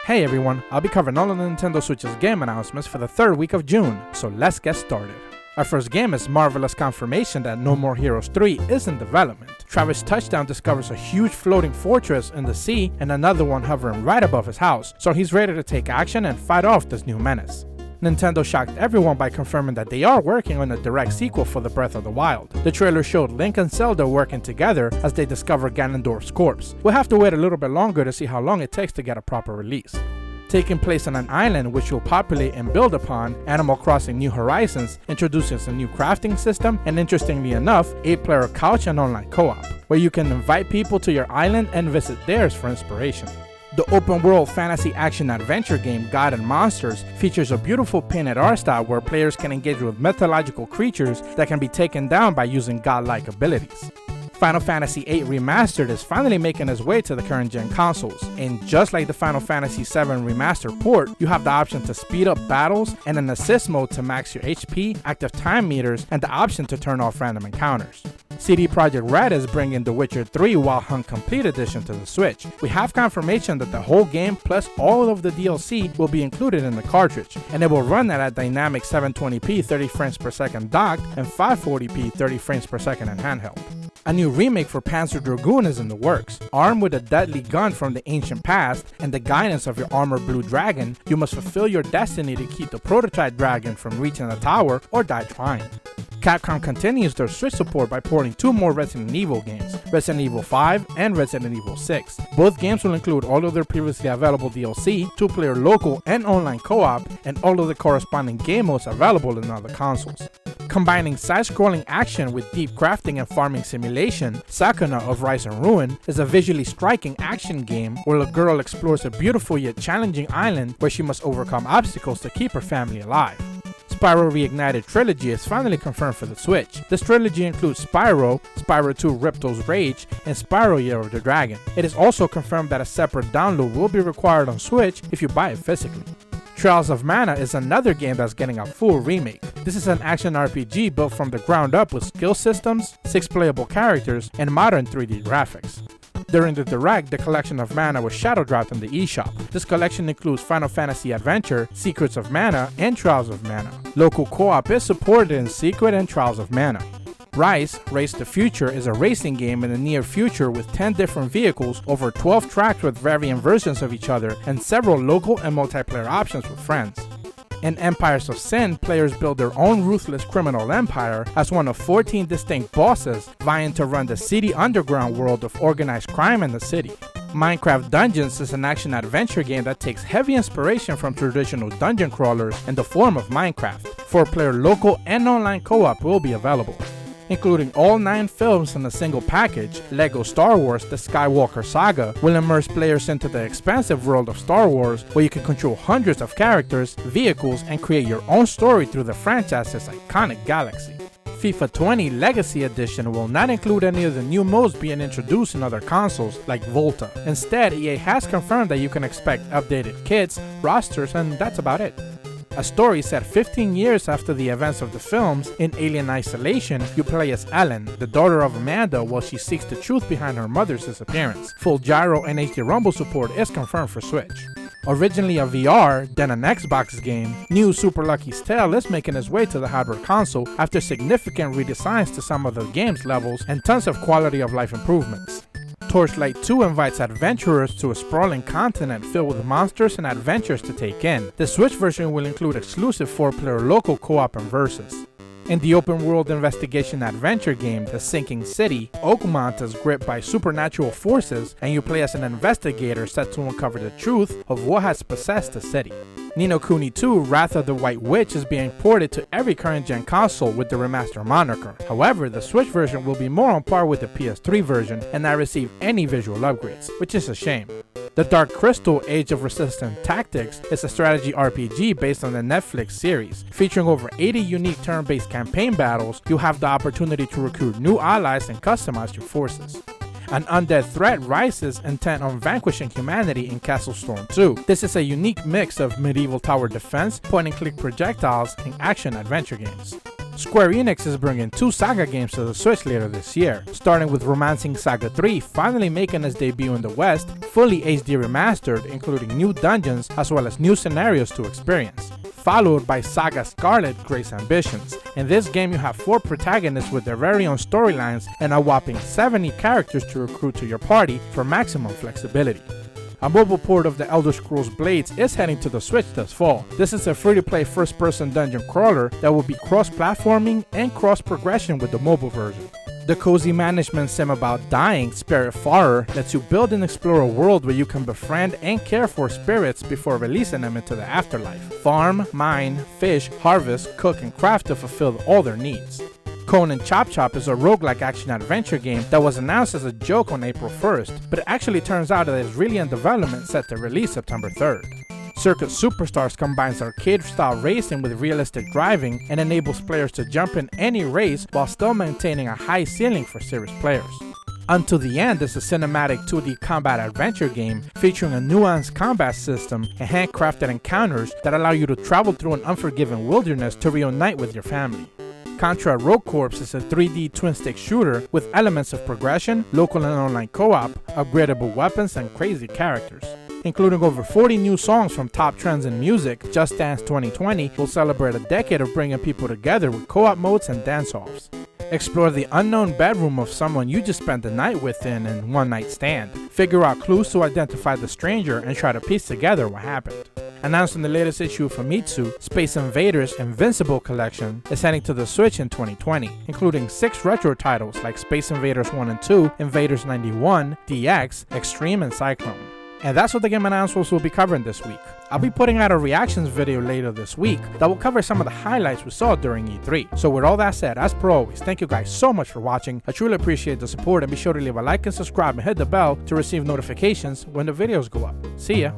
Hey everyone, I'll be covering all of the Nintendo Switch's game announcements for the third week of June, so let's get started. Our first game is marvelous confirmation that No More Heroes 3 is in development. Travis Touchdown discovers a huge floating fortress in the sea and another one hovering right above his house, so he's ready to take action and fight off this new menace. Nintendo shocked everyone by confirming that they are working on a direct sequel for the Breath of the Wild. The trailer showed Link and Zelda working together as they discover Ganondorf's corpse. We'll have to wait a little bit longer to see how long it takes to get a proper release. Taking place on an island which you'll populate and build upon, Animal Crossing New Horizons introduces a new crafting system and, interestingly enough, 8-player couch and online co-op, where you can invite people to your island and visit theirs for inspiration. The open-world fantasy action-adventure game God and Monsters features a beautiful painted art style where players can engage with mythological creatures that can be taken down by using godlike abilities. Final Fantasy VIII Remastered is finally making its way to the current-gen consoles, and just like the Final Fantasy VII Remastered port, you have the option to speed up battles and an assist mode to max your HP, active time meters, and the option to turn off random encounters. CD Projekt Red is bringing The Witcher 3 Wild Hunt Complete Edition to the Switch. We have confirmation that the whole game plus all of the DLC will be included in the cartridge, and it will run at a dynamic 720p 30 frames per second docked and 540p 30 frames per second in handheld. A new remake for Panzer Dragoon is in the works. Armed with a deadly gun from the ancient past and the guidance of your armored blue dragon, you must fulfill your destiny to keep the prototype dragon from reaching the tower or die trying. Capcom continues their Switch support by porting 2 more Resident Evil games, Resident Evil 5 and Resident Evil 6. Both games will include all of their previously available DLC, 2-player local and online co-op, and all of the corresponding game modes available in other consoles. Combining side-scrolling action with deep crafting and farming simulation, Sakuna of Rise and Ruin is a visually striking action game where a girl explores a beautiful yet challenging island where she must overcome obstacles to keep her family alive. Spyro Reignited Trilogy is finally confirmed for the Switch. This trilogy includes Spyro, Spyro 2 Ripto's Rage, and Spyro Year of the Dragon. It is also confirmed that a separate download will be required on Switch if you buy it physically. Trials of Mana is another game that's getting a full remake. This is an action RPG built from the ground up with skill systems, 6 playable characters, and modern 3D graphics. During the Direct, the collection of Mana was shadow dropped in the eShop. This collection includes Final Fantasy Adventure, Secrets of Mana, and Trials of Mana. Local co-op is supported in Secret and Trials of Mana. Rise, Race the Future is a racing game in the near future with 10 different vehicles, over 12 tracks with varying versions of each other, and several local and multiplayer options with friends. In Empires of Sin, players build their own ruthless criminal empire as one of 14 distinct bosses vying to run the seedy underground world of organized crime in the city. Minecraft Dungeons is an action-adventure game that takes heavy inspiration from traditional dungeon crawlers in the form of Minecraft. 4-player local and online co-op will be available. Including all 9 films in a single package, LEGO Star Wars The Skywalker Saga will immerse players into the expansive world of Star Wars where you can control hundreds of characters, vehicles, and create your own story through the franchise's iconic galaxy. FIFA 20 Legacy Edition will not include any of the new modes being introduced in other consoles like Volta. Instead, EA has confirmed that you can expect updated kits, rosters, and that's about it. A story set 15 years after the events of the films, in Alien Isolation, you play as Ellen, the daughter of Amanda, while she seeks the truth behind her mother's disappearance. Full gyro and HD Rumble support is confirmed for Switch. Originally a VR, then an Xbox game, new Super Lucky's Tale is making its way to the hardware console after significant redesigns to some of the game's levels and tons of quality of life improvements. Torchlight 2 invites adventurers to a sprawling continent filled with monsters and adventures to take in. The Switch version will include exclusive 4-player local co-op and versus. In the open-world investigation adventure game, The Sinking City, Oakmont is gripped by supernatural forces and you play as an investigator set to uncover the truth of what has possessed the city. Ni no Kuni 2 Wrath of the White Witch is being ported to every current-gen console with the remaster moniker. However, the Switch version will be more on par with the PS3 version and not receive any visual upgrades, which is a shame. The Dark Crystal Age of Resistance Tactics is a strategy RPG based on the Netflix series. Featuring over 80 unique turn-based campaign battles, you have the opportunity to recruit new allies and customize your forces. An undead threat rises intent on vanquishing humanity in Castle Storm 2. This is a unique mix of medieval tower defense, point-and-click projectiles, and action-adventure games. Square Enix is bringing 2 Saga games to the Switch later this year, starting with Romancing Saga 3 finally making its debut in the West, fully HD remastered, including new dungeons as well as new scenarios to experience. Followed by Saga Scarlet Grace Ambitions. In this game you have 4 protagonists with their very own storylines and a whopping 70 characters to recruit to your party for maximum flexibility. A mobile port of the Elder Scrolls Blades is heading to the Switch this fall. This is a free-to-play first-person dungeon crawler that will be cross-platforming and cross-progression with the mobile version. The cozy management sim about dying, Spiritfarer, lets you build and explore a world where you can befriend and care for spirits before releasing them into the afterlife. Farm, mine, fish, harvest, cook, and craft to fulfill all their needs. Conan Chop Chop is a roguelike action-adventure game that was announced as a joke on April 1st, but it actually turns out that it's really in development set to release September 3rd. Circus Superstars combines arcade-style racing with realistic driving and enables players to jump in any race while still maintaining a high ceiling for serious players. Until the End is a cinematic 2D combat adventure game featuring a nuanced combat system and handcrafted encounters that allow you to travel through an unforgiving wilderness to reunite with your family. Contra Rogue Corps is a 3D twin-stick shooter with elements of progression, local and online co-op, upgradable weapons, and crazy characters. Including over 40 new songs from top trends in music, Just Dance 2020 will celebrate a decade of bringing people together with co-op modes and dance-offs. Explore the unknown bedroom of someone you just spent the night with in One Night Stand. Figure out clues to identify the stranger and try to piece together what happened. Announced in the latest issue of Famitsu, Space Invaders Invincible Collection is heading to the Switch in 2020, including 6 retro titles like Space Invaders 1 and 2, Invaders 91, DX, Extreme, and Cyclone. And that's what the game announcements will be covering this week. I'll be putting out a reactions video later this week that will cover some of the highlights we saw during E3. So with all that said, as per always, thank you guys so much for watching. I truly appreciate the support, and be sure to leave a like and subscribe and hit the bell to receive notifications when the videos go up. See ya!